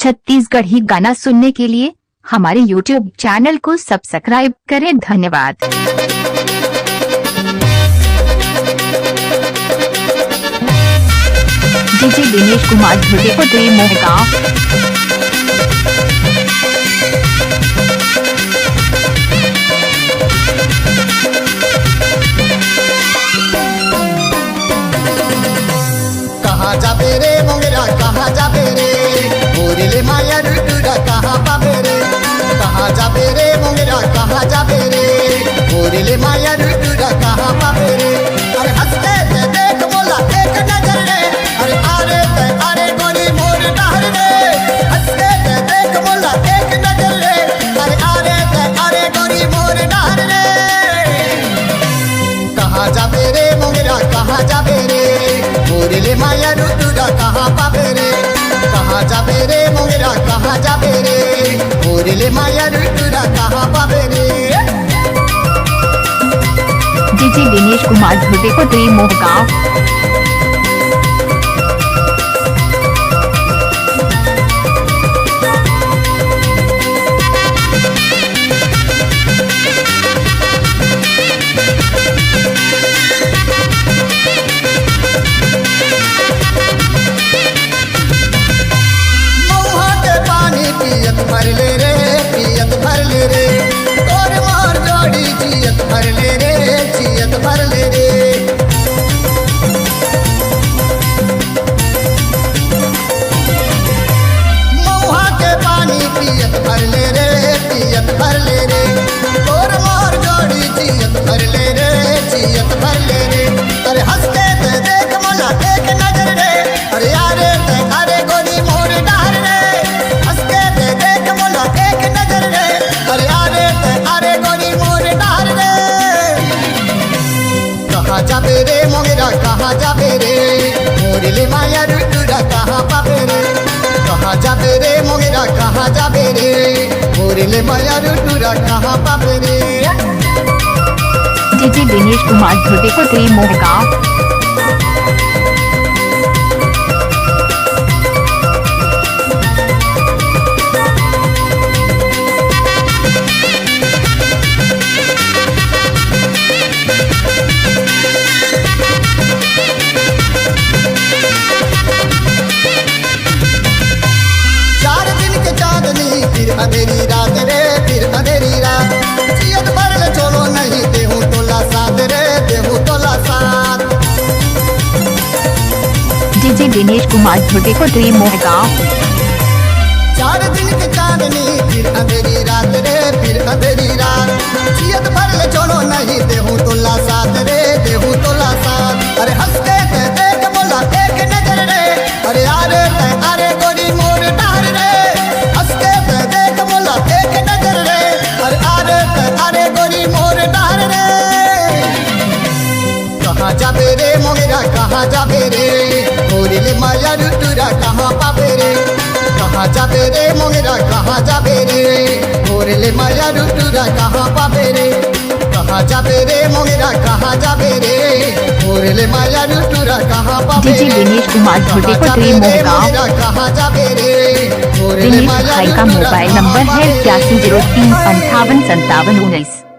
छत्तीसगढ़ी गाना सुनने के लिए हमारे YouTube चैनल को सब्सक्राइब करें। धन्यवाद। डीजे दिनेश कुमार धुर्वे मोहगांव। कहाँ जाबे रे मोंगरा कहाँ जाबे रे मोरेले माया रुटुरा कहाँ पाबे रे। कहाँ जाबे रे मोंगरा कहाँ जाबे रे मोरेले माया रुटुरा कहाँ पाबे रे। अरे हंसते ते देख मोला एक नजर रे। अरे आरे ते आरे गोरी मोर डहर रे। हंसते ते देख मोला एक नजर रे। अरे आरे ते आरे गोरी मोर डहर रे। कहाँ जाबे रे मोंगरा कहाँ जाबे रे मोरेले माया रुटुरा कहाँ पाबे रे। कहाँ जाबे रे मोंगरा कहाँ जाबे रे मोरेले माया रुटुरा कहाँ पाबे रे। डीजे दिनेश कुमार धुर्वे मोहगांव। भर ले रे पियत भर ले रे तोर मार जोड़ी जियत भर ले रे जियत भर ले रे। मऊहा के पानी पियत भर ले रे पियत भर ले रे तोर मार जोड़ी जियत भर ले रे जियत भर ले रे। अरे हंसते ते देख मोला एक नजर रे। अरे यारे ते अरे गोरी मोर डहर रे। हंसते ते देख मोला एक नजर रे। अरे यारे ते अरे गोरी मोर डहर रे। कहाँ जाबे रे मोंगरा कहाँ जाबे रे मोरेले माया रुटुरा कहाँ पाबे रे। कहाँ जाबे रे मोंगरा कहाँ जाबे रे मोरेले माया रुटुरा कहाँ पाबे रे। डीजे दिनेश कुमार धुर्वे मोहगांव। फिर अंधेरी रात रे फिर अंधेरी रात जियत भर ले चलो नहीं देहूं तोला साथ रे देहूं तोला साथ। डीजे दिनेश कुमार धुर्वे मोहगांव। 4 दिन के चांदनी फिर अंधेरी रात रे फिर अंधेरी रात जियत भर ले चलो नहीं देहूं तोला साथ रे देहूं तोला साथ। अरे हंसते ते देख मोला एक नजर रे। अरे आरे ते अरे गोरी मोर डहर रे। हंसते ते देख मोला एक नजर रे। अरे आरे ते अरे गोरी मोर डहर रे। कहाँ जाबे रे मोंगरा कहाँ जाबे रे मोरेले माया रुटुरा कहाँ पाबे रे। कहाँ जाबे रे मोंगरा कहाँ जाबे रे मोरेले माया रुटुरा कहाँ पाबे रे। कहाँ जाबे रे मोंगरा कहाँ जाबे रे मोरेले माया रुटुरा कहाँ पाबे रे। डीजे दिनेश कुमार धुर्वे मोहगांव। कहाँ जाबे रे मोरेले दिनेश माया भाई का मोबाइल नंबर है 8103 585719।